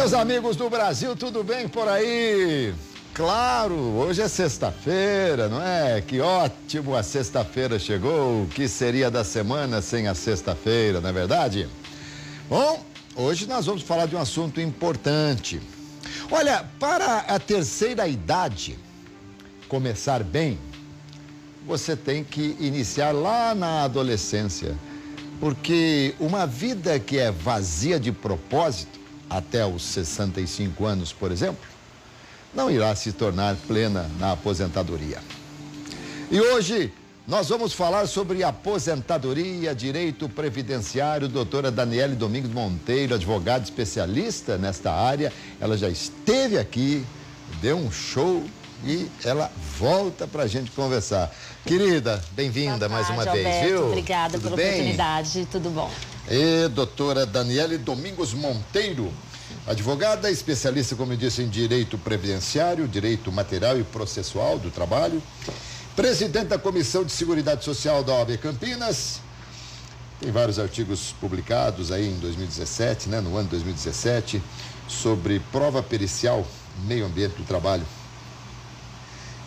Meus amigos do Brasil, tudo bem por aí? Claro, hoje é sexta-feira, não é? Que ótimo, a sexta-feira chegou. O que seria da semana sem a sexta-feira, não é verdade? Bom, hoje nós vamos falar de um assunto importante. Olha, para a terceira idade começar bem, você tem que iniciar lá na adolescência. Porque uma vida que é vazia de propósito, até os 65 anos, por exemplo, não irá se tornar plena na aposentadoria. E hoje nós vamos falar sobre aposentadoria, direito previdenciário, doutora Daniele Domingos Monteiro, advogada especialista nesta área. Ela já esteve aqui, deu um show e ela volta pra gente conversar. Querida, bem-vinda mais uma vez, viu? Obrigada pela oportunidade, tudo bom? E doutora Daniele Domingos Monteiro, advogada, especialista, como eu disse, em direito previdenciário, direito material e processual do trabalho, presidente da Comissão de Seguridade Social da OAB Campinas, tem vários artigos publicados aí em 2017, né, no ano de 2017, sobre prova pericial, meio ambiente do trabalho.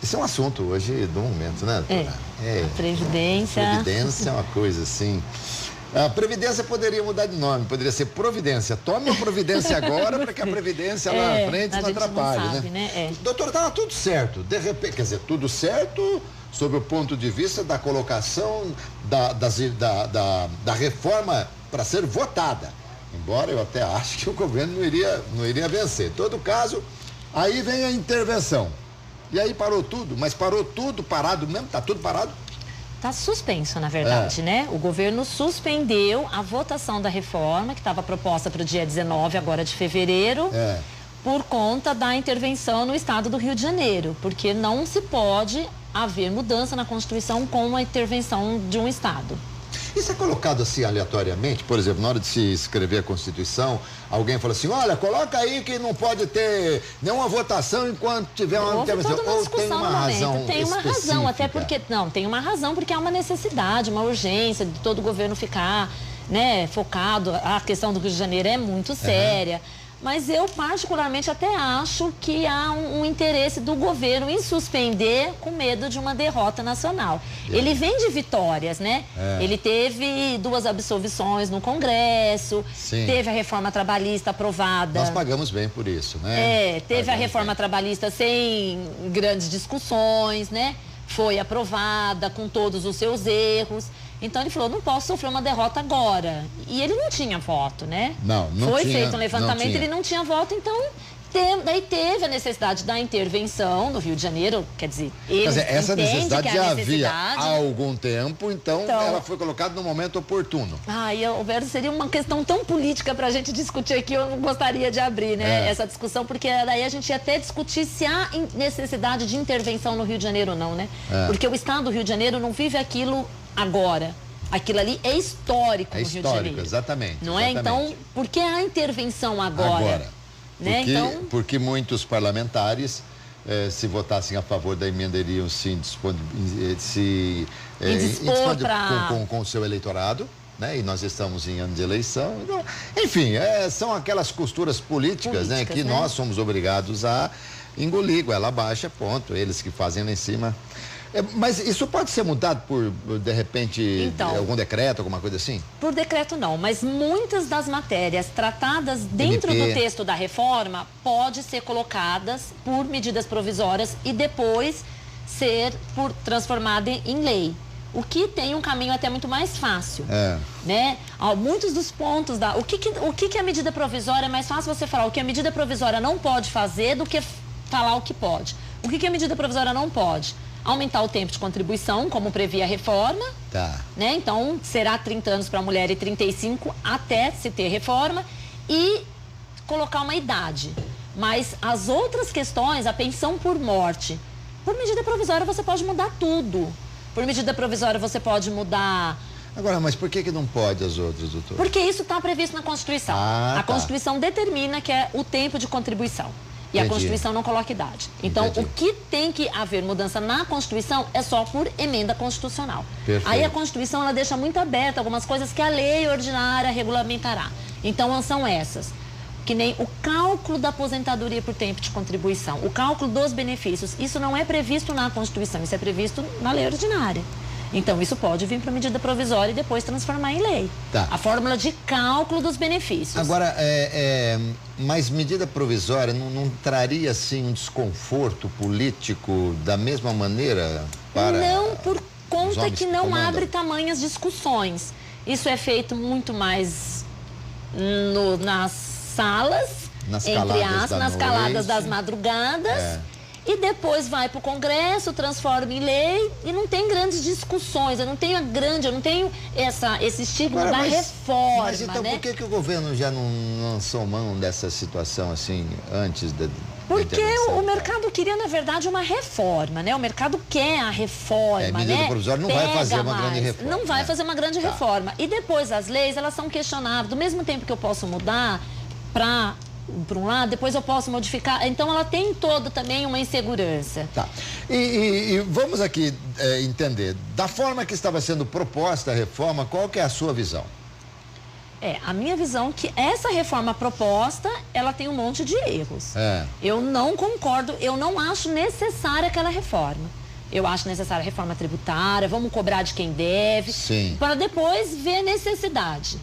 Esse é um assunto hoje do momento, né, doutora? A Previdência. Previdência é uma coisa assim. A Previdência poderia mudar de nome, poderia ser Providência. Tome a Providência agora para que a Previdência lá na frente não atrapalhe, não sabe, né? Doutora, estava tudo certo. De repente, quer dizer, tudo certo sob o ponto de vista da colocação da reforma para ser votada. Embora eu até ache que o governo não iria vencer. Em todo caso, aí vem a intervenção. E aí parou tudo, mas parou tudo parado mesmo? Está tudo parado? Está suspenso, na verdade, né? O governo suspendeu a votação da reforma, que estava proposta para o dia 19 agora de fevereiro, por conta da intervenção no estado do Rio de Janeiro, porque não se pode haver mudança na Constituição com a intervenção de um estado. Isso é colocado assim aleatoriamente? Por exemplo, na hora de se escrever a Constituição, alguém fala assim, olha, coloca aí que não pode ter nenhuma votação enquanto tiver uma intervenção. Ou tem uma razão Tem uma razão, até porque... Não, tem uma razão, porque há uma necessidade, uma urgência de todo o governo ficar, né, focado. A questão do Rio de Janeiro é muito séria. Mas eu, particularmente, até acho que há um interesse do governo em suspender com medo de uma derrota nacional. Ele vem de vitórias, né? Ele teve 2 absolvições no Congresso, teve a reforma trabalhista aprovada. Nós pagamos bem por isso, né? Teve a reforma trabalhista sem grandes discussões, né? Foi aprovada com todos os seus erros. Então ele falou, não posso sofrer uma derrota agora. E ele não tinha voto, né? Não Foi tinha, feito um levantamento, ele não tinha voto, então daí teve a necessidade da intervenção no Rio de Janeiro, quer dizer, essa necessidade já havia há algum tempo, então ela foi colocada no momento oportuno. Alberto, seria uma questão tão política para a gente discutir aqui, eu não gostaria de abrir, né, essa discussão, porque daí a gente ia até discutir se há necessidade de intervenção no Rio de Janeiro ou não, né? Porque o estado do Rio de Janeiro não vive aquilo agora. Aquilo ali é histórico no Rio de Janeiro. Exatamente. Não é? Então, por que a intervenção agora? Né? Porque muitos parlamentares, se votassem a favor da emenda, iriam se indispor com o seu eleitorado, né? E nós estamos em ano de eleição. Então, enfim, são aquelas costuras políticas, né? Que nós somos obrigados a engolir, goela abaixo, ponto. Eles que fazem lá em cima. Mas isso pode ser mudado por, de repente, algum decreto, alguma coisa assim? Por decreto não, mas muitas das matérias tratadas dentro do texto da reforma podem ser colocadas por medidas provisórias e depois ser transformada em lei. O que tem um caminho até muito mais fácil, né? Muitos dos pontos o que a medida provisória é mais fácil você falar o que a medida provisória não pode fazer do que falar o que pode. O que a medida provisória não pode? Aumentar o tempo de contribuição, como previa a reforma. Né? Então, será 30 anos para a mulher e 35 até se ter reforma. E colocar uma idade. Mas as outras questões, a pensão por morte, por medida provisória você pode mudar tudo. Por medida provisória você pode mudar... Agora, mas por que não pode as outras, doutor? Porque isso está previsto na Constituição. A Constituição determina que é o tempo de contribuição. E a Constituição não coloca idade. Então, o que tem que haver mudança na Constituição é só por emenda constitucional. Perfeito. Aí a Constituição ela deixa muito aberta algumas coisas que a lei ordinária regulamentará. Então, são essas. que nem o cálculo da aposentadoria por tempo de contribuição, o cálculo dos benefícios. Isso não é previsto na Constituição, isso é previsto na lei ordinária. Então, isso pode vir para medida provisória e depois transformar em lei. Tá. A fórmula de cálculo dos benefícios. Agora, mas medida provisória não traria, assim, um desconforto político da mesma maneira para... Não, por conta que não abre tamanhas discussões. Isso é feito muito mais nas salas, nas caladas das madrugadas. E depois vai para o Congresso, transforma em lei e não tem grandes discussões. Eu não tenho esse estigma da reforma. Mas então, né? Por que o governo já não lançou mão dessa situação assim antes da... Porque o mercado queria, na verdade, uma reforma, né? O mercado quer a reforma, medida provisória não vai fazer uma grande reforma. Não vai fazer uma grande reforma. E depois as leis, elas são questionáveis. Do mesmo tempo que eu posso mudar para um lado, depois eu posso modificar. Então, ela tem toda também uma insegurança. Tá. E vamos aqui entender, da forma que estava sendo proposta a reforma, qual que é a sua visão? A minha visão é que essa reforma proposta, ela tem um monte de erros. Eu não concordo, eu não acho necessária aquela reforma. Eu acho necessária a reforma tributária, vamos cobrar de quem deve, para depois ver necessidade.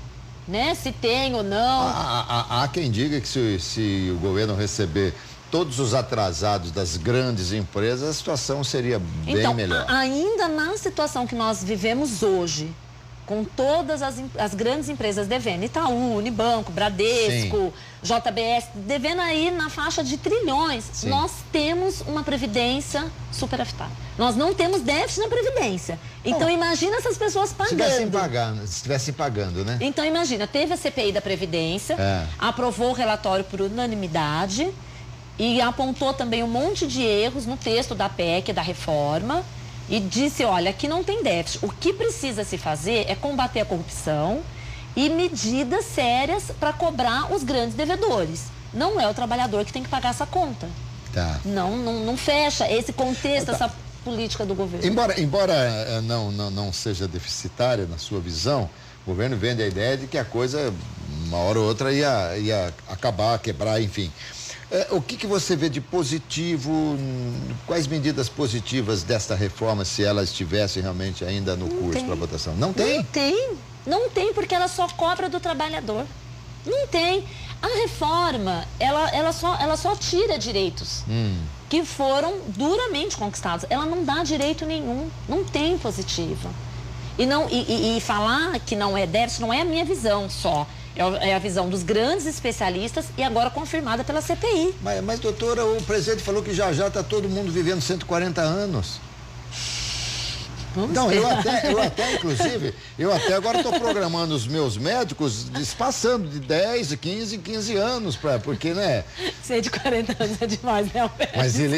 Né? Se tem ou não. Há quem diga que se o governo receber todos os atrasados das grandes empresas, a situação seria bem melhor. Ainda na situação que nós vivemos hoje, com todas as grandes empresas devendo, Itaú, Unibanco, Bradesco, JBS, devendo aí na faixa de trilhões, nós temos uma previdência superavitária. Nós não temos déficit na previdência. Então, imagina essas pessoas pagando. Se estivessem pagando, né? Então, imagina, teve a CPI da Previdência, aprovou o relatório por unanimidade e apontou também um monte de erros no texto da PEC, da reforma, e disse, olha, aqui não tem déficit. O que precisa se fazer é combater a corrupção e medidas sérias para cobrar os grandes devedores. Não é o trabalhador que tem que pagar essa conta. Não fecha esse contexto, essa política do governo. Embora não seja deficitária na sua visão, o governo vende a ideia de que a coisa, uma hora ou outra, ia acabar, quebrar, enfim. O que você vê de positivo? Quais medidas positivas desta reforma, se ela estivesse realmente ainda no curso para votação? Não tem? Não tem, porque ela só cobra do trabalhador. Não tem. A reforma, ela só tira direitos que foram duramente conquistados. Ela não dá direito nenhum. Não tem positivo. E falar que não é déficit não é a minha visão só. É a visão dos grandes especialistas e agora confirmada pela CPI. Mas doutora, o presidente falou que já está todo mundo vivendo 140 anos. Não, eu até, inclusive, agora estou programando os meus médicos passando de 10, 15 anos, porque, né? 140 anos é demais, né?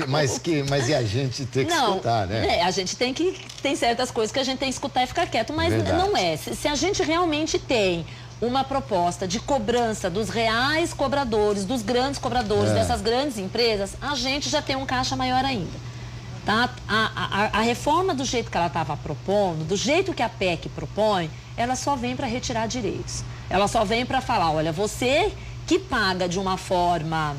Mas e a gente tem que escutar, né? A gente tem certas coisas que a gente tem que escutar e ficar quieto, mas não é. Se a gente realmente tem uma proposta de cobrança dos reais cobradores, dos grandes cobradores, dessas grandes empresas, a gente já tem um caixa maior ainda. Tá? A reforma do jeito que ela estava propondo, do jeito que a PEC propõe, ela só vem para retirar direitos. Ela só vem para falar, olha, você que paga de uma forma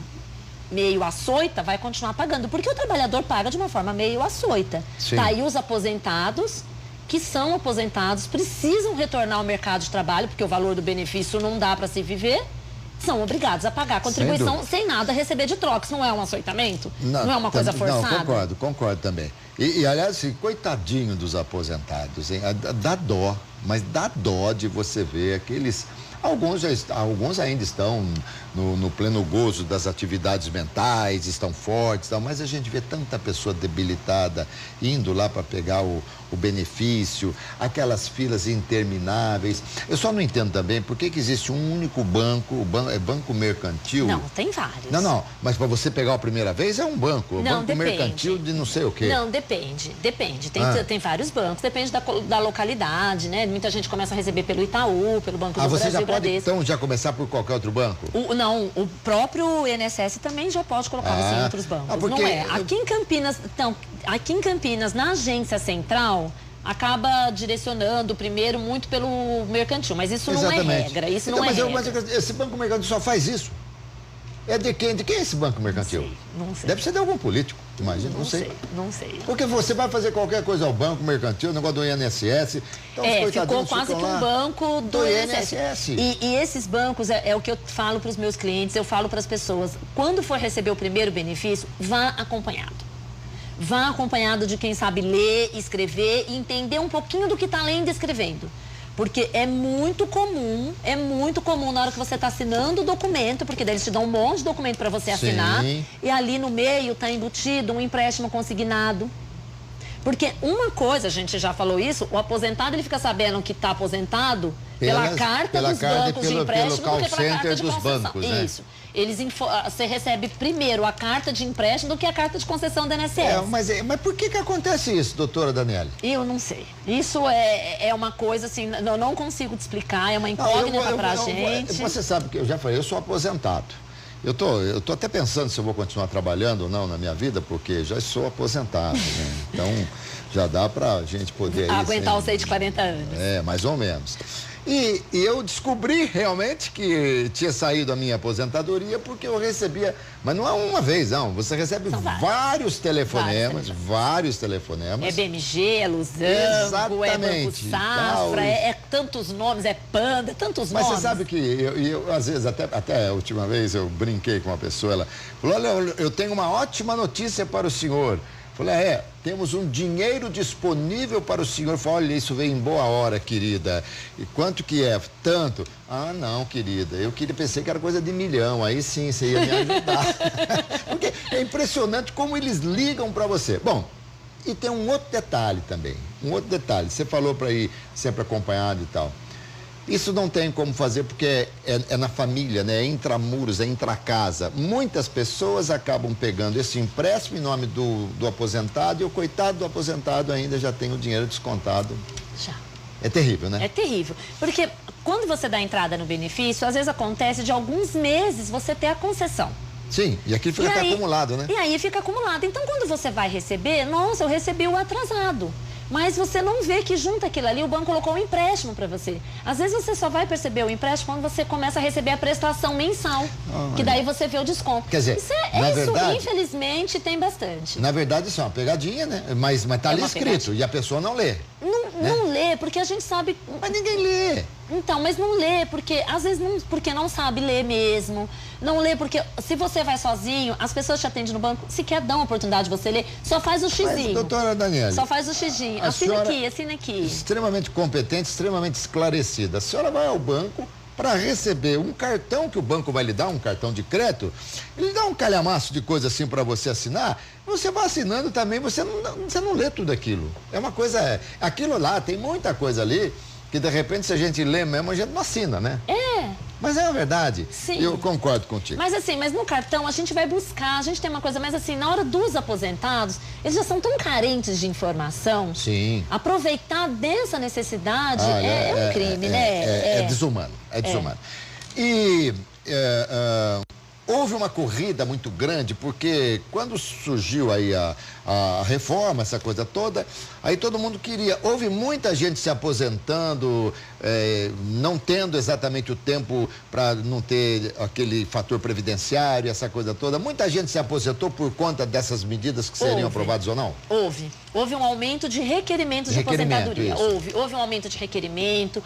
meio açoita, vai continuar pagando, porque o trabalhador paga de uma forma meio açoita. Tá aí os aposentados, que são aposentados, precisam retornar ao mercado de trabalho, porque o valor do benefício não dá para se viver, são obrigados a pagar a contribuição sem nada receber de troca. Isso não é um açoitamento? Não é uma coisa forçada? Não, concordo também. E aliás, assim, coitadinho dos aposentados, hein? Dá dó, mas dá dó de você ver aqueles... Alguns ainda estão no pleno gozo das atividades mentais, estão fortes, mas a gente vê tanta pessoa debilitada indo lá para pegar o benefício, aquelas filas intermináveis. Eu só não entendo também por que existe um único banco, banco mercantil. Não, tem vários. Não, mas para você pegar a primeira vez é um banco. Não, banco mercantil de não sei o quê. Não, depende. Tem vários bancos, depende da localidade, né? Muita gente começa a receber pelo Itaú, pelo Banco do Brasil, Bradesco. Então já começar por qualquer outro banco? O próprio INSS também já pode colocar você em outros bancos. Não é. Aqui em Campinas, na agência central, acaba direcionando primeiro muito pelo mercantil, mas isso não é regra. Isso não é regra. Mas esse banco mercantil só faz isso? É de quem? De quem é esse Banco Mercantil? Não sei. Deve ser de algum político, imagina, não sei. Não sei. Porque você vai fazer qualquer coisa ao Banco Mercantil, o negócio do INSS. Então, ficou quase que um banco do INSS. E esses bancos, é o que eu falo para os meus clientes, eu falo para as pessoas, quando for receber o primeiro benefício, vá acompanhado. Vá acompanhado de quem sabe ler, escrever e entender um pouquinho do que está lendo e escrevendo. Porque é muito comum na hora que você está assinando o documento, porque daí eles te dão um monte de documento para você assinar, e ali no meio está embutido um empréstimo consignado. Porque uma coisa, a gente já falou isso, o aposentado ele fica sabendo que está aposentado pela carta dos bancos de empréstimo do que pela carta de concessão. Bancos, né? Isso. Você recebe primeiro a carta de empréstimo do que a carta de concessão do INSS. Mas por que acontece isso, doutora Daniele? Eu não sei. Isso é uma coisa assim, eu não consigo te explicar, é uma incógnita pra gente. Você sabe que eu já falei, eu sou aposentado. Eu tô até pensando se eu vou continuar trabalhando ou não na minha vida, porque já sou aposentado, né? Então, já dá pra gente poder... aguentar os 40 anos. Mais ou menos. E eu descobri realmente que tinha saído a minha aposentadoria porque eu recebia, mas não é uma vez, não. Você recebe vários telefonemas. É BMG, é Lusango, é Banco Safra, é tantos nomes, é Panda, tantos nomes. Mas você sabe que eu às vezes, até a última vez, eu brinquei com uma pessoa, ela falou, olha, eu tenho uma ótima notícia para o senhor. Falei, temos um dinheiro disponível para o senhor. Falei, olha, isso veio em boa hora, querida. E quanto que é? Tanto. Ah, não, querida, pensei que era coisa de milhão. Aí sim, você ia me ajudar. Porque é impressionante como eles ligam para você. Bom, e tem um outro detalhe também. Você falou para ir sempre acompanhado e tal. Isso não tem como fazer porque é na família, né? É intramuros, é intracasa. Muitas pessoas acabam pegando esse empréstimo em nome do aposentado e o coitado do aposentado ainda já tem o dinheiro descontado. Já. É terrível, né? É terrível. Porque quando você dá entrada no benefício, às vezes acontece de alguns meses você ter a concessão. Sim, e aqui fica até acumulado, né? E aí fica acumulado. Então, quando você vai receber, nossa, eu recebi o atrasado. Mas você não vê que junto àquilo ali o banco colocou um empréstimo para você. Às vezes você só vai perceber o empréstimo quando você começa a receber a prestação mensal. Que daí você vê o desconto. Quer dizer, isso verdade, infelizmente, tem bastante. Na verdade, isso é uma pegadinha, né? Mas tá ali escrito pegadinha. E a pessoa não lê. Não lê, porque a gente sabe... Mas ninguém lê. Então, mas não lê, porque às vezes porque não sabe ler mesmo. Não lê porque se você vai sozinho, as pessoas te atendem no banco, sequer dão a oportunidade de você ler, só faz o xizinho. Mas, doutora Daniele... Só faz o xizinho. Assina aqui. Extremamente competente, extremamente esclarecida. A senhora vai ao banco para receber um cartão que o banco vai lhe dar, um cartão de crédito, ele dá um calhamaço de coisa assim para você assinar, você vai assinando também, você não lê tudo aquilo. É uma coisa, aquilo lá, tem muita coisa ali, que de repente se a gente lê mesmo, a gente não assina, né? Mas é a verdade. Sim. Eu concordo contigo. Mas no cartão a gente vai buscar, a gente tem uma coisa, mas assim, na hora dos aposentados, eles já são tão carentes de informação. Sim. Aproveitar dessa necessidade é um crime, né? É desumano, é desumano. E houve uma corrida muito grande, porque quando surgiu aí a reforma, essa coisa toda, aí todo mundo queria. Houve muita gente se aposentando, não tendo exatamente o tempo para não ter aquele fator previdenciário, essa coisa toda. Muita gente se aposentou por conta dessas medidas que seriam aprovadas ou não? Houve um aumento de requerimentos de aposentadoria. Houve um aumento de requerimento,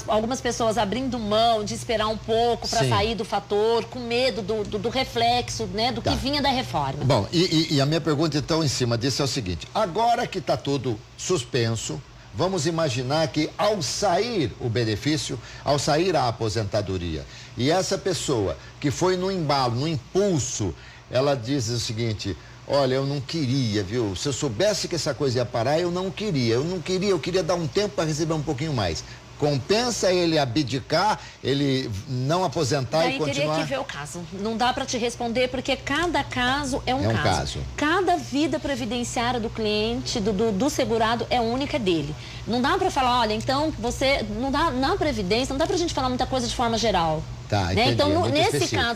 algumas pessoas abrindo mão de esperar um pouco para sair do fator, com medo do reflexo, né, do que vinha da reforma. Bom, e a minha pergunta então em cima disso é o seguinte: agora que está tudo suspenso, vamos imaginar que ao sair o benefício, ao sair a aposentadoria, e essa pessoa que foi no embalo, no impulso, ela diz o seguinte: olha, eu não queria, viu? Se eu soubesse que essa coisa ia parar, eu queria dar um tempo para receber um pouquinho mais. Compensa ele abdicar, ele não aposentar e continuar? Teria que ver o caso. Não dá para te responder, porque cada caso é um caso. Cada vida previdenciária do cliente, do segurado, é única dele. Não dá para falar, olha, então você... Não dá, na Previdência, não dá pra gente falar muita coisa de forma geral. Tá, né? entendi, então,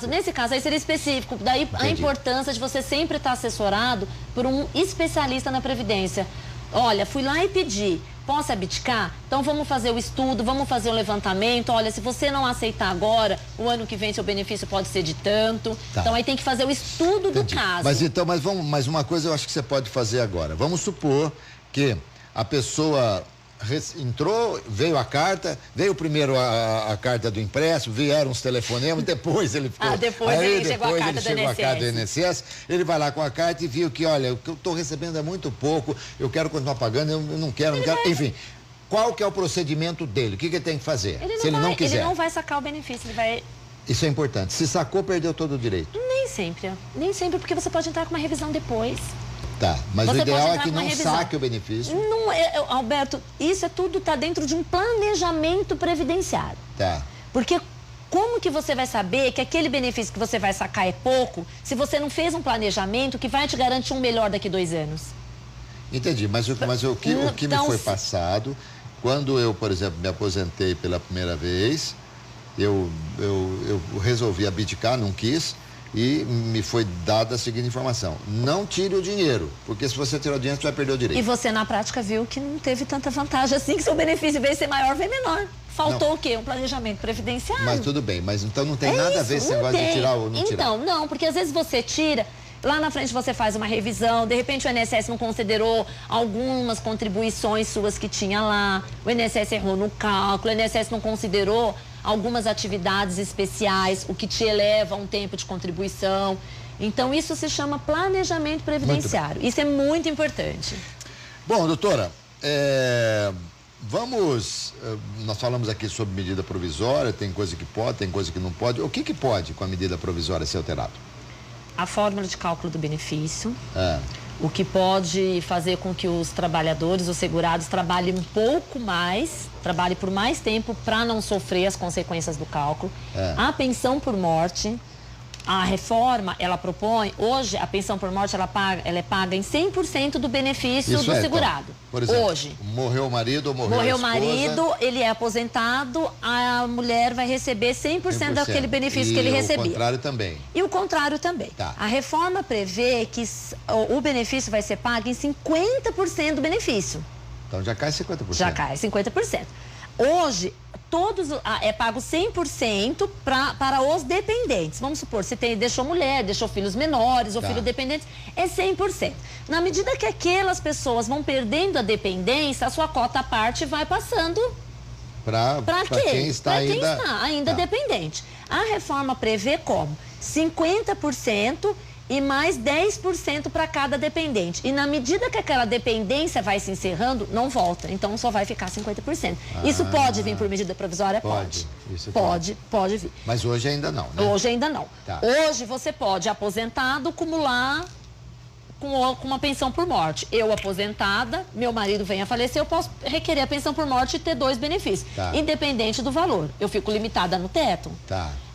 nesse caso aí seria específico. Daí a importância de você sempre estar assessorado por um especialista na Previdência. Olha, fui lá e pedi, Posso abdicar? Então vamos fazer o estudo, vamos fazer o levantamento. Olha, se você não aceitar agora, o ano que vem seu benefício pode ser de tanto. Tá. Então aí tem que fazer o estudo do caso. Mas uma coisa eu acho que você pode fazer agora. Vamos supor que a pessoa entrou, veio a carta, veio primeiro a carta do empréstimo, vieram os telefonemas, depois ele ficou... depois chegou a carta do INSS. Ele vai lá com a carta e viu que, olha, o que eu estou recebendo é muito pouco, eu quero continuar pagando, eu não quero, enfim. Qual que é o procedimento dele? O que ele tem que fazer? Se ele não quiser. Ele não vai sacar o benefício, ele vai... Isso é importante. Se sacou, perdeu todo o direito. Nem sempre, porque você pode entrar com uma revisão depois. Tá, mas o ideal é que não saque o benefício. Não, Alberto, isso tudo está dentro de um planejamento previdenciário. Tá. Porque como que você vai saber que aquele benefício que você vai sacar é pouco se você não fez um planejamento que vai te garantir um melhor daqui 2 anos? Entendi, mas o que me foi passado, quando eu, por exemplo, me aposentei pela primeira vez, eu resolvi abdicar, não quis... E me foi dada a seguinte informação: não tire o dinheiro, porque se você tirar o dinheiro, você vai perder o direito. E você, na prática, viu que não teve tanta vantagem assim, que seu benefício, em vez de ser maior, veio menor. Faltou o quê? Um planejamento previdenciário. Mas tudo bem, mas então não tem nada a ver esse negócio de tirar ou não tirar. Então, não, porque às vezes você tira, lá na frente você faz uma revisão, de repente o INSS não considerou algumas contribuições suas que tinha lá, o INSS errou no cálculo, o INSS não considerou algumas atividades especiais, o que te eleva a um tempo de contribuição. Então, isso se chama planejamento previdenciário. Isso é muito importante. Bom, doutora, nós falamos aqui sobre medida provisória, tem coisa que pode, tem coisa que não pode. O que pode com a medida provisória ser alterado? A fórmula de cálculo do benefício. O que pode fazer com que os trabalhadores, os segurados, trabalhem um pouco mais, trabalhem por mais tempo para não sofrer as consequências do cálculo. A pensão por morte, a reforma, ela propõe, hoje a pensão por morte, ela é paga em 100% do benefício do segurado. Então, por exemplo, hoje. Morreu o marido ou morreu a esposa? Morreu o marido, ele é aposentado, a mulher vai receber 100% daquele benefício que ele recebia. E o contrário também. E o contrário também. Tá. A reforma prevê que o benefício vai ser pago em 50% do benefício. Então já cai 50%. Já cai 50%. Hoje, é pago 100% para os dependentes. Vamos supor, se deixou mulher, deixou filhos menores ou filhos dependentes, é 100%. Na medida que aquelas pessoas vão perdendo a dependência, a sua cota à parte vai passando para quem está ainda dependente. A reforma prevê como? 50% e mais 10% para cada dependente. E na medida que aquela dependência vai se encerrando, não volta. Então só vai ficar 50%. Isso pode vir por medida provisória? Pode. Pode vir. Mas hoje ainda não, né? Hoje ainda não. Tá. Hoje você pode, aposentado, acumular com uma pensão por morte. Eu, aposentada, meu marido vem a falecer, eu posso requerer a pensão por morte e ter 2 benefícios. Independente do valor. Eu fico limitada no teto.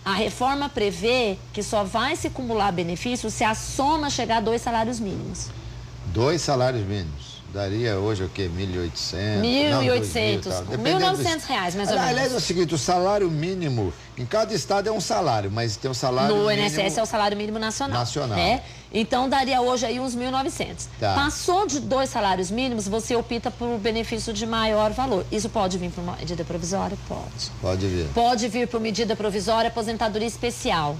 A reforma prevê que só vai se acumular benefício se a soma chegar a 2 salários mínimos. 2 salários mínimos. Daria hoje o quê? 1.800? 1.800, 1.900 reais, mais ou menos. Aliás, é o seguinte, o salário mínimo, em cada estado é um salário, mas tem um salário mínimo... No INSS é o salário mínimo nacional. Né? Então, daria hoje aí uns 1.900. Passou de 2 salários mínimos, você opta por benefício de maior valor. Isso pode vir por uma medida provisória? Pode. Pode vir. Pode vir por medida provisória, aposentadoria especial.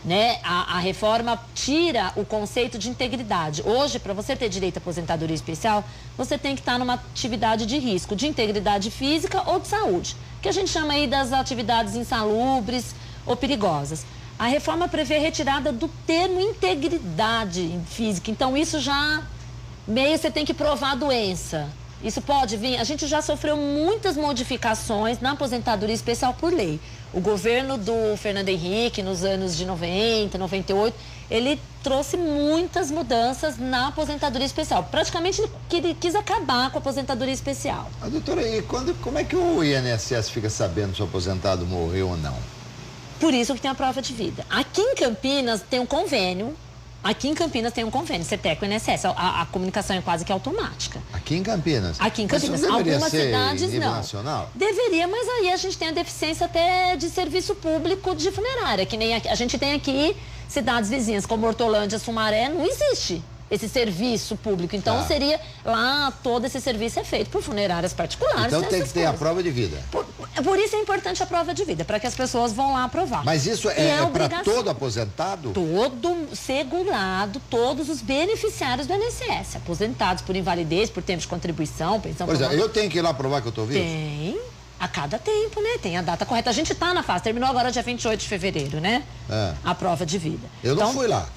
Né? A reforma tira o conceito de integridade. Hoje, para você ter direito à aposentadoria especial, você tem que estar numa atividade de risco, de integridade física ou de saúde, que a gente chama aí das atividades insalubres ou perigosas. A reforma prevê a retirada do termo integridade física. Então, isso já meio você tem que provar a doença. Isso pode vir. A gente já sofreu muitas modificações na aposentadoria especial por lei. O governo do Fernando Henrique, nos anos de 90, 98, ele trouxe muitas mudanças na aposentadoria especial. Praticamente ele quis acabar com a aposentadoria especial. Doutora, e como é que o INSS fica sabendo se o aposentado morreu ou não? Por isso que tem a prova de vida. Aqui em Campinas tem um convênio. CETEC e INSS. A comunicação é quase que automática. Aqui em Campinas? Aqui em Campinas. Mas não deveria Algumas ser cidades nível não. Nacional? Deveria, mas aí a gente tem a deficiência até de serviço público de funerária, que nem a gente tem aqui cidades vizinhas como Hortolândia, Sumaré, não existe. esse serviço público. Então, seria lá, todo esse serviço é feito por funerárias particulares. Então, tem que ter a prova de vida. Por isso é importante a prova de vida, para que as pessoas vão lá aprovar. Mas isso é para todo aposentado? Todo segurado, todos os beneficiários do INSS, aposentados por invalidez, por tempo de contribuição, pensão... Por exemplo, eu tenho que ir lá provar que eu estou vivo? Tem, a cada tempo, né? Tem a data correta. A gente está na fase, terminou agora dia 28 de fevereiro, né? A prova de vida. Eu não fui lá.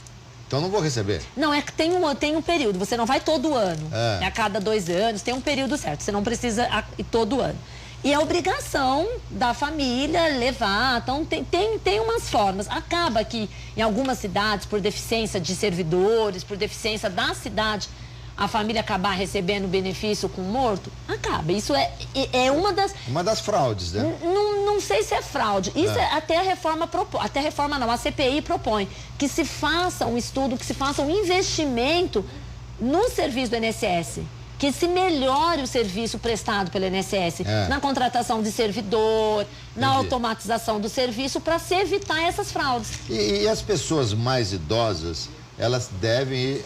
Então não vou receber. Não, é que tem um período, você não vai todo ano. É a cada 2 anos, tem um período certo, você não precisa ir todo ano. E é obrigação da família levar, então tem umas formas. Acaba que em algumas cidades, por deficiência de servidores, por deficiência da cidade, a família acabar recebendo benefício com morto, acaba. Isso é uma das... Uma das fraudes, né? Não sei se é fraude. Isso até a reforma propõe. Até a reforma não, a CPI propõe que se faça um estudo, que se faça um investimento no serviço do INSS. Que se melhore o serviço prestado pelo INSS na contratação de servidor, na automatização do serviço, para se evitar essas fraudes. E as pessoas mais idosas, elas devem ir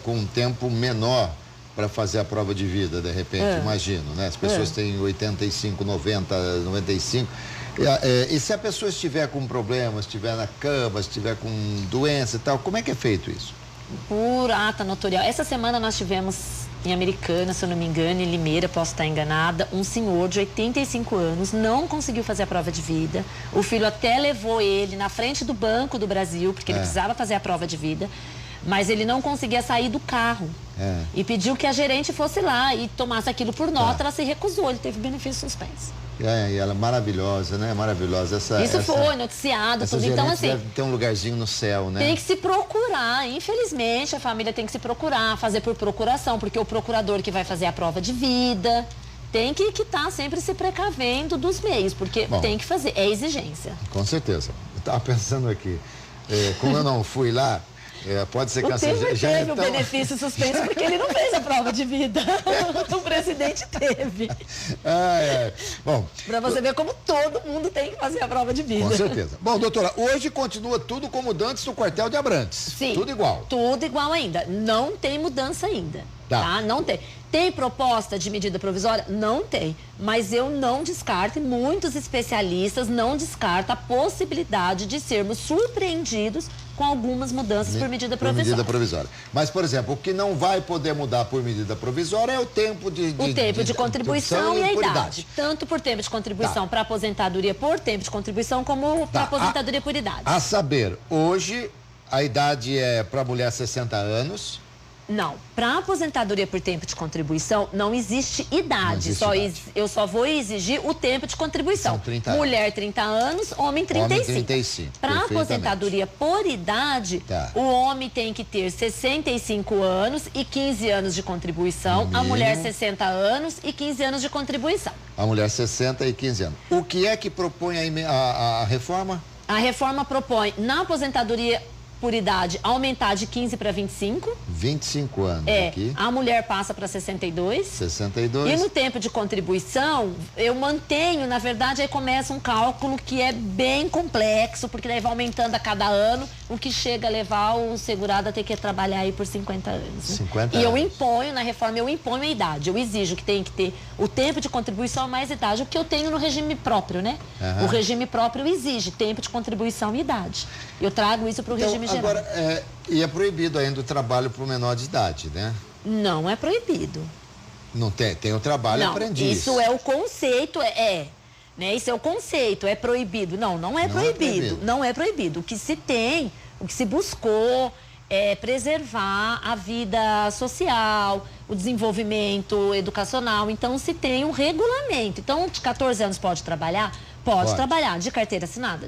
com um tempo menor para fazer a prova de vida, de repente, imagino, né? As pessoas têm 85, 90, 95. E se a pessoa estiver com problemas, estiver na cama, estiver com doença e tal, como é que é feito isso? Por ata notarial. Essa semana nós tivemos em Americana, se eu não me engano, em Limeira, posso estar enganada, um senhor de 85 anos não conseguiu fazer a prova de vida. O filho até levou ele na frente do Banco do Brasil, porque ele precisava fazer a prova de vida, mas ele não conseguia sair do carro. E pediu que a gerente fosse lá e tomasse aquilo por nota, ela se recusou, ele teve benefício suspenso. E ela é maravilhosa, né? Maravilhosa. Isso foi noticiado, tudo. Então, assim, deve ter um lugarzinho no céu, né? Tem que se procurar, infelizmente, a família tem que se procurar, fazer por procuração, porque o procurador que vai fazer a prova de vida tem que estar sempre se precavendo dos meios, porque tem que fazer, é exigência. Com certeza. Eu estava pensando aqui, como eu não fui lá, pode ser que o Temer teve o benefício suspenso porque ele não fez a prova de vida. O presidente teve. Bom, para você ver como todo mundo tem que fazer a prova de vida. Com certeza. Bom, doutora, hoje continua tudo como antes do quartel de Abrantes. Sim. Tudo igual. Tudo igual ainda. Não tem mudança ainda. Tá? Não tem. Tem proposta de medida provisória? Não tem. Mas eu não descarto, e muitos especialistas não descartam a possibilidade de sermos surpreendidos com algumas mudanças por medida provisória. Mas, por exemplo, o que não vai poder mudar por medida provisória é o tempo de contribuição e a idade. Tanto por tempo de contribuição para aposentadoria por tempo de contribuição, como para aposentadoria por idade. A saber, hoje a idade é para mulher 60 anos. Não, para aposentadoria por tempo de contribuição não existe idade. Eu só vou exigir o tempo de contribuição. São 30 anos. Mulher 30 anos, homem 35. Para aposentadoria por idade, o homem tem que ter 65 anos e 15 anos de contribuição, a mulher 60 anos e 15 anos de contribuição. A mulher 60 e 15 anos. O que é que propõe a reforma? A reforma propõe, na aposentadoria por idade, aumentar de 15 para 25. 25 anos aqui. A mulher passa para 62. 62. E no tempo de contribuição, eu mantenho, na verdade, aí começa um cálculo que é bem complexo, porque daí vai aumentando a cada ano, o que chega a levar o segurado a ter que trabalhar aí por 50 anos. Né? 50 anos. E eu imponho, na reforma, eu imponho a idade. Eu exijo que tem que ter o tempo de contribuição mais idade, o que eu tenho no regime próprio, né? O regime próprio exige tempo de contribuição e idade. Eu trago isso para o regime geral. Agora, e é proibido ainda o trabalho para o menor de idade, né? Não é proibido. Não tem o trabalho aprendiz. Isso é o conceito, né? Isso é o conceito, é proibido. Não é proibido. Não é proibido. O que se tem, o que se buscou é preservar a vida social, o desenvolvimento educacional. Então, se tem um regulamento. Então, de 14 anos pode trabalhar? Pode trabalhar de carteira assinada,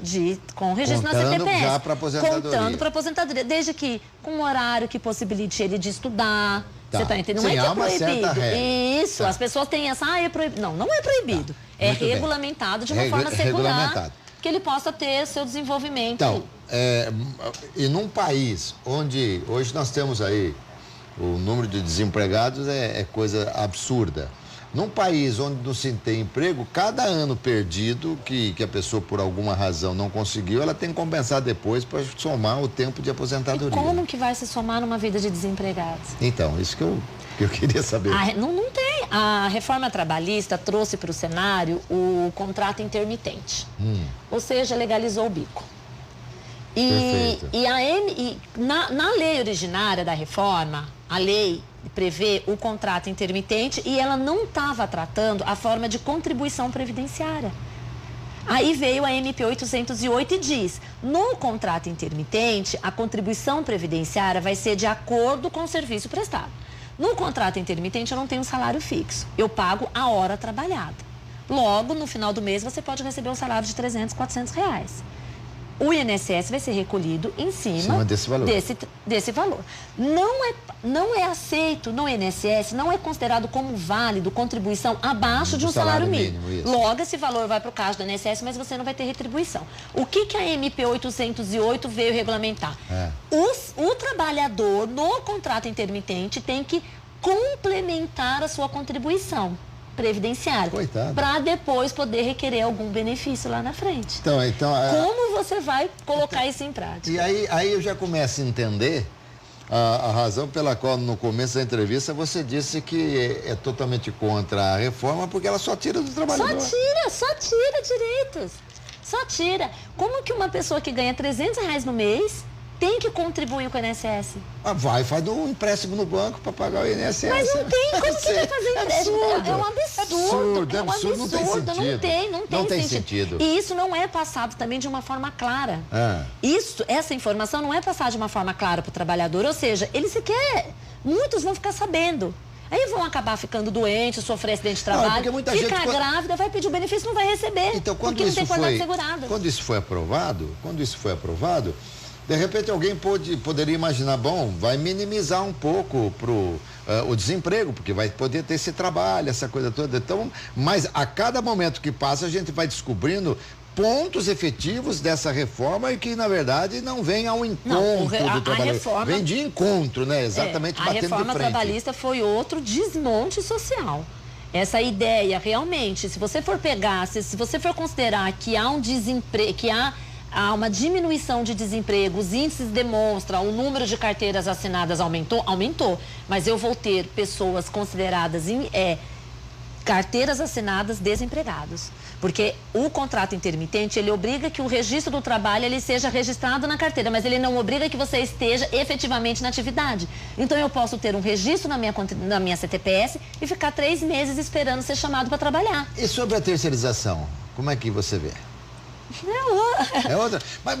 com registro na CPPS. Já para aposentadoria. Contando para aposentadoria, desde que com um horário que possibilite ele de estudar. Você está entendendo? Sim, não é que há uma certa regra. Isso, as pessoas têm essa, é proibido. Não é proibido. É regulamentado de uma forma secular, que ele possa ter seu desenvolvimento. Então, e num país onde hoje nós temos aí o número de desempregados é coisa absurda. Num país onde não se tem emprego, cada ano perdido que a pessoa, por alguma razão, não conseguiu, ela tem que compensar depois para somar o tempo de aposentadoria. E como que vai se somar numa vida de desempregado? Então, isso que eu queria saber. Não tem. A reforma trabalhista trouxe para o cenário o contrato intermitente. Ou seja, legalizou o bico. Na lei originária da reforma, a lei prevê o contrato intermitente e ela não estava tratando a forma de contribuição previdenciária. Aí veio a MP 808 e diz, no contrato intermitente, a contribuição previdenciária vai ser de acordo com o serviço prestado. No contrato intermitente, eu não tenho salário fixo, eu pago a hora trabalhada. Logo, no final do mês, você pode receber um salário de R$300, R$400. O INSS vai ser recolhido em cima desse valor. Não é aceito no INSS, não é considerado como válido contribuição abaixo de um salário mínimo. Logo, esse valor vai para o caixa do INSS, mas você não vai ter retribuição. O que a MP 808 veio regulamentar? O trabalhador no contrato intermitente tem que complementar a sua contribuição previdenciária para depois poder requerer algum benefício lá na frente. Então, como você vai colocar isso em prática? E aí eu já começo a entender a razão pela qual no começo da entrevista você disse que é totalmente contra a reforma porque ela só tira do trabalhador. Só tira direitos. Só tira. Como que uma pessoa que ganha R$300 no mês tem que contribuir com o INSS? Faz um empréstimo no banco para pagar o INSS. Mas não tem, como que vai fazer empréstimo? É um absurdo. É um absurdo, não tem sentido. Não tem sentido. E isso não é passado também de uma forma clara. Essa informação não é passada de uma forma clara para o trabalhador, ou seja, ele sequer, muitos vão ficar sabendo. Aí vão acabar ficando doentes, sofrer acidente de trabalho, ficar grávida, vai pedir o benefício, não vai receber, então, porque não tem qualidade segurada. Quando isso foi aprovado, de repente alguém poderia imaginar, vai minimizar um pouco o desemprego, porque vai poder ter esse trabalho, essa coisa toda. Então, mas a cada momento que passa, a gente vai descobrindo pontos efetivos dessa reforma e que, na verdade, não vem ao encontro do trabalhador. Vem de encontro, né? Exatamente, batendo de frente. A reforma trabalhista foi outro desmonte social. Essa ideia, realmente, se você for pegar, se você for considerar que há um desemprego, que há uma diminuição de desemprego, os índices demonstram, o número de carteiras assinadas aumentou, mas eu vou ter pessoas consideradas carteiras assinadas desempregados. Porque o contrato intermitente, ele obriga que o registro do trabalho ele seja registrado na carteira, mas ele não obriga que você esteja efetivamente na atividade. Então, eu posso ter um registro na minha CTPS e ficar 3 meses esperando ser chamado para trabalhar. E sobre a terceirização, como é que você vê? É outra. Mas,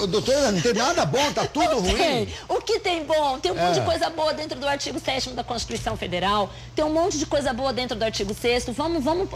doutora, não tem nada bom, tá tudo ruim. O que tem bom? Tem um monte de coisa boa dentro do artigo 7º da Constituição Federal, tem um monte de coisa boa dentro do artigo 6º, vamos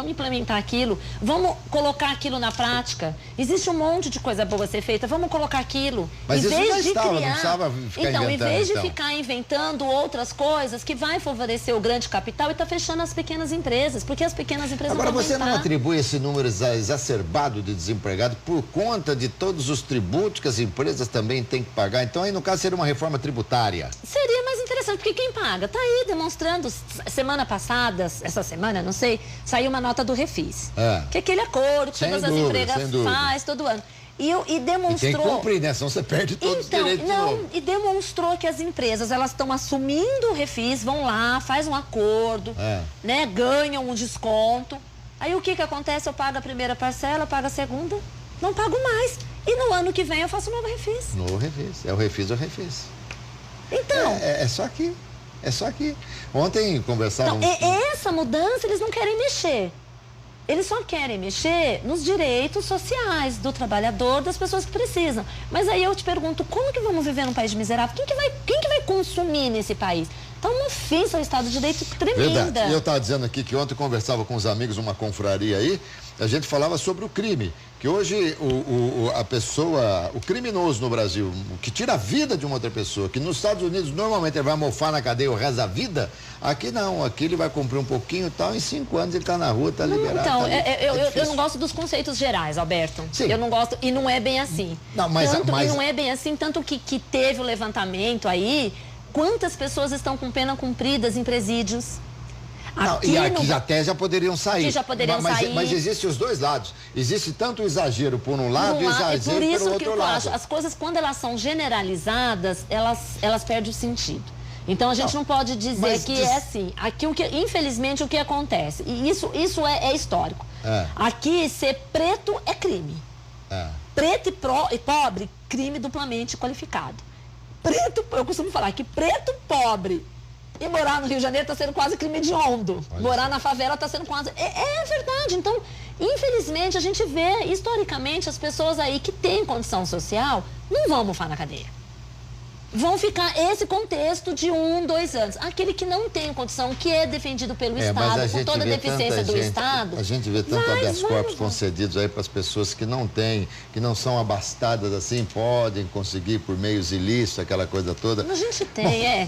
implementar aquilo, vamos colocar aquilo na prática. Existe um monte de coisa boa a ser feita, vamos colocar aquilo. Mas isso já estava, não precisava ficar inventando. Em vez de ficar inventando outras coisas que vai favorecer o grande capital e tá fechando as pequenas empresas, porque as pequenas empresas Agora, vão você não atribui esse número exacerbado de desempregado por conta de todos os tributos que as empresas também têm que pagar? Então, aí, no caso, seria uma reforma tributária. Seria mais interessante, porque quem paga? Está aí demonstrando, semana passada, essa semana, não sei, saiu uma nota do Refis. Que é aquele acordo que todas as empresas faz todo ano. E demonstrou... E tem que cumprir, né? Senão você perde todos os direitos. E demonstrou que as empresas, elas estão assumindo o Refis, vão lá, faz um acordo, né? Ganham um desconto. Aí o que acontece? Eu pago a primeira parcela, eu pago a segunda, não pago mais. E no ano que vem eu faço um novo Refis. Novo Refis. É o Refis. Então... É só aqui. É só aqui. Ontem conversávamos... Então, essa mudança eles não querem mexer. Eles só querem mexer nos direitos sociais do trabalhador, das pessoas que precisam. Mas aí eu te pergunto, como que vamos viver num país miserável? Quem que vai consumir nesse país? Então, uma ofensa ao Estado de Direito tremenda. Verdade. E eu estava dizendo aqui que ontem eu conversava com os amigos numa confraria aí, a gente falava sobre o crime. Que hoje o criminoso no Brasil, que tira a vida de uma outra pessoa, que nos Estados Unidos normalmente ele vai mofar na cadeia o resto da vida, aqui não, aqui ele vai cumprir um pouquinho e tal, em 5 anos ele está na rua, está liberado. Então, eu não gosto dos conceitos gerais, Alberto. Sim. Eu não gosto, e não é bem assim. Não, E não é bem assim, tanto que teve o levantamento aí, quantas pessoas estão com pena cumpridas em presídios? E aqui até já poderiam sair. Que já poderiam sair. Mas existem os dois lados. Existe tanto o exagero por um lado e o exagero pelo outro lado. Acho, as coisas, quando elas são generalizadas, elas perdem o sentido. Então, a gente não pode dizer que é assim. Aqui, infelizmente, o que acontece? E isso é histórico. Aqui, ser preto é crime. Preto e pobre, crime duplamente qualificado. Eu costumo falar que preto, pobre e morar no Rio de Janeiro está sendo quase crime hediondo. Morar na favela está sendo quase... É verdade. Então, infelizmente, a gente vê, historicamente, as pessoas aí que têm condição social não vão mofar na cadeia. Vão ficar esse contexto de 1, 2 anos. Aquele que não tem condição, que é defendido pelo Estado, com toda a deficiência do Estado... A gente vê tanto habeas corpus concedidos aí para as pessoas que não têm, que não são abastadas assim, podem conseguir por meios ilícitos, aquela coisa toda. A gente tem,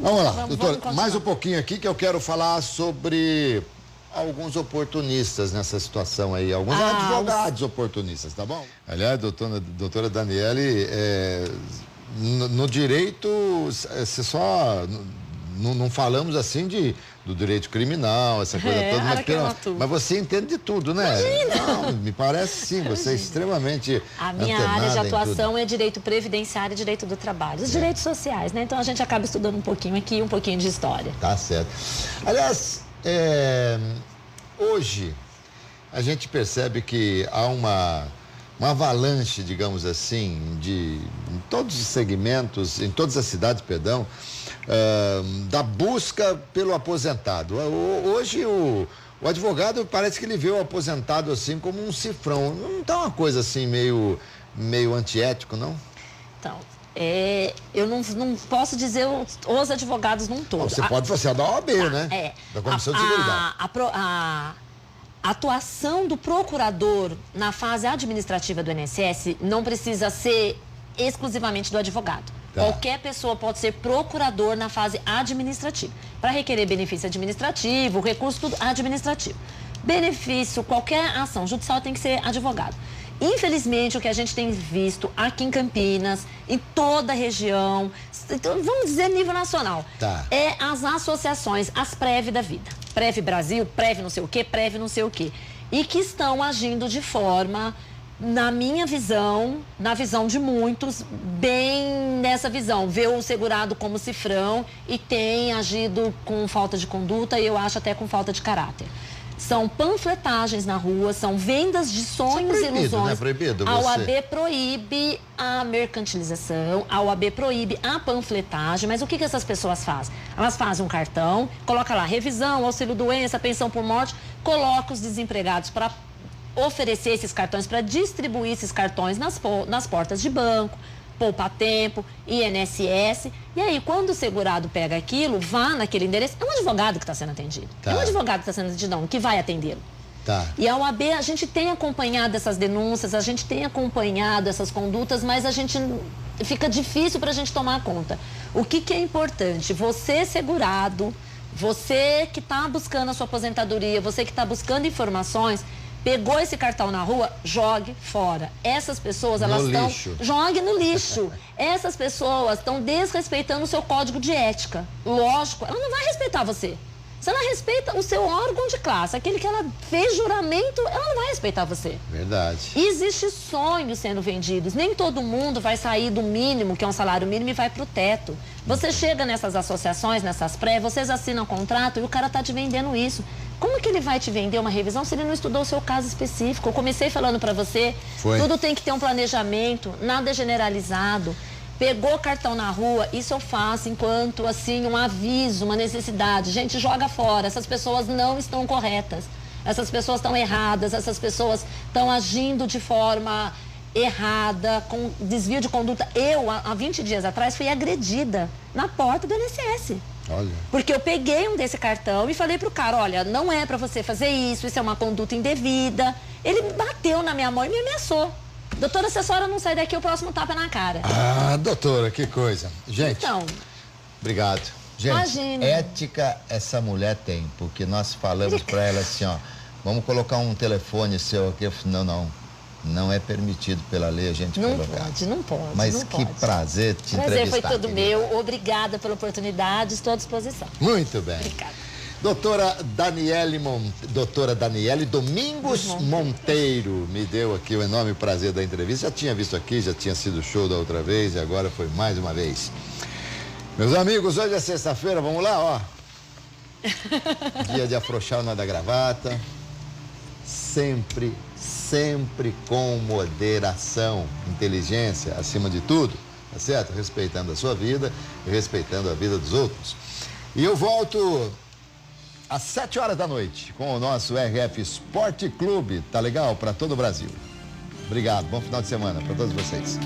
Vamos lá, doutor, mais um pouquinho aqui que eu quero falar sobre alguns oportunistas nessa situação aí, alguns advogados oportunistas, tá bom? Aliás, doutora Daniele, no direito, você só... Não falamos assim do direito criminal, essa coisa toda. Mas você entende de tudo, né? Não, me parece sim, você é extremamente A minha área de atuação é direito previdenciário e direito do trabalho. Os direitos sociais, né? Então a gente acaba estudando um pouquinho aqui e um pouquinho de história. Tá certo. Aliás, hoje a gente percebe que há uma avalanche, digamos assim, em todos os segmentos, em todas as cidades, da busca pelo aposentado. Hoje o advogado parece que ele vê o aposentado assim como um cifrão. Não tá uma coisa assim meio antiético, não? Então, eu não posso dizer os advogados num todo. Você é da OAB, né? Da Comissão de Seguridade. A atuação do procurador na fase administrativa do INSS não precisa ser exclusivamente do advogado. Qualquer pessoa pode ser procurador na fase administrativa. Para requerer benefício administrativo, recurso administrativo. Benefício, qualquer ação judicial tem que ser advogado. Infelizmente, o que a gente tem visto aqui em Campinas, em toda a região, vamos dizer nível nacional, é as associações, as Prev da vida. Prev Brasil, Prev não sei o quê, Prev não sei o quê. E que estão agindo de forma, na minha visão, na visão de muitos, bem nessa visão. Vê o segurado como cifrão e tem agido com falta de conduta e eu acho até com falta de caráter. São panfletagens na rua, são vendas de sonhos e ilusões. Não é proibido? A OAB proíbe a mercantilização, a OAB proíbe a panfletagem, mas o que essas pessoas fazem? Elas fazem um cartão, coloca lá revisão, auxílio-doença, pensão por morte, coloca os desempregados para oferecer esses cartões, para distribuir esses cartões nas portas de banco, Poupa Tempo, INSS. E aí, quando o segurado pega aquilo, vá naquele endereço, é um advogado que está sendo atendido. É um advogado que está sendo atendido, não, que vai atendê-lo. E a OAB, a gente tem acompanhado essas denúncias, a gente tem acompanhado essas condutas, mas a gente fica difícil para a gente tomar conta. O que é importante? Você segurado, você que está buscando a sua aposentadoria, você que está buscando informações, pegou esse cartão na rua, jogue fora. Essas pessoas, elas estão... Jogue no lixo. Essas pessoas estão desrespeitando o seu código de ética. Lógico, ela não vai respeitar você. Se ela respeita o seu órgão de classe, aquele que ela fez juramento, ela não vai respeitar você. Verdade. Existe sonhos sendo vendidos. Nem todo mundo vai sair do mínimo, que é um salário mínimo, e vai para o teto. Você chega nessas associações, nessas pré, vocês assinam contrato e o cara está te vendendo isso. Como que ele vai te vender uma revisão se ele não estudou o seu caso específico? Eu comecei falando para você, tudo tem que ter um planejamento, nada é generalizado. Pegou cartão na rua, isso eu faço enquanto, assim, um aviso, uma necessidade. Gente, joga fora, essas pessoas não estão corretas. Essas pessoas estão erradas, essas pessoas estão agindo de forma errada, com desvio de conduta. Eu, há 20 dias atrás, fui agredida na porta do INSS. Olha. Porque eu peguei desse cartão e falei pro cara, olha, não é pra você fazer isso é uma conduta indevida. Ele bateu na minha mão e me ameaçou. Doutora, se a senhora não sair daqui, o próximo tapa é na cara. Doutora, que coisa. Gente, então, obrigado. Gente, imagina. Ética essa mulher tem, porque nós falamos pra ela assim, ó, vamos colocar um telefone seu aqui. Eu falei, não é permitido pela lei a gente colocar. Não pode. Mas não que pode. Prazer te entrevistar. Prazer foi todo meu. Obrigada pela oportunidade, estou à disposição. Muito bem. Obrigada. Doutora Daniele Domingos Monteiro me deu aqui o enorme prazer da entrevista. Já tinha visto aqui, já tinha sido show da outra vez e agora foi mais uma vez. Meus amigos, hoje é sexta-feira, vamos lá, ó. Dia de afrouxar o nó da gravata. Sempre com moderação, inteligência acima de tudo, tá certo? Respeitando a sua vida e respeitando a vida dos outros. E eu volto às 7 horas da noite com o nosso RF Esporte Clube, tá legal? Para todo o Brasil. Obrigado, bom final de semana para todos vocês.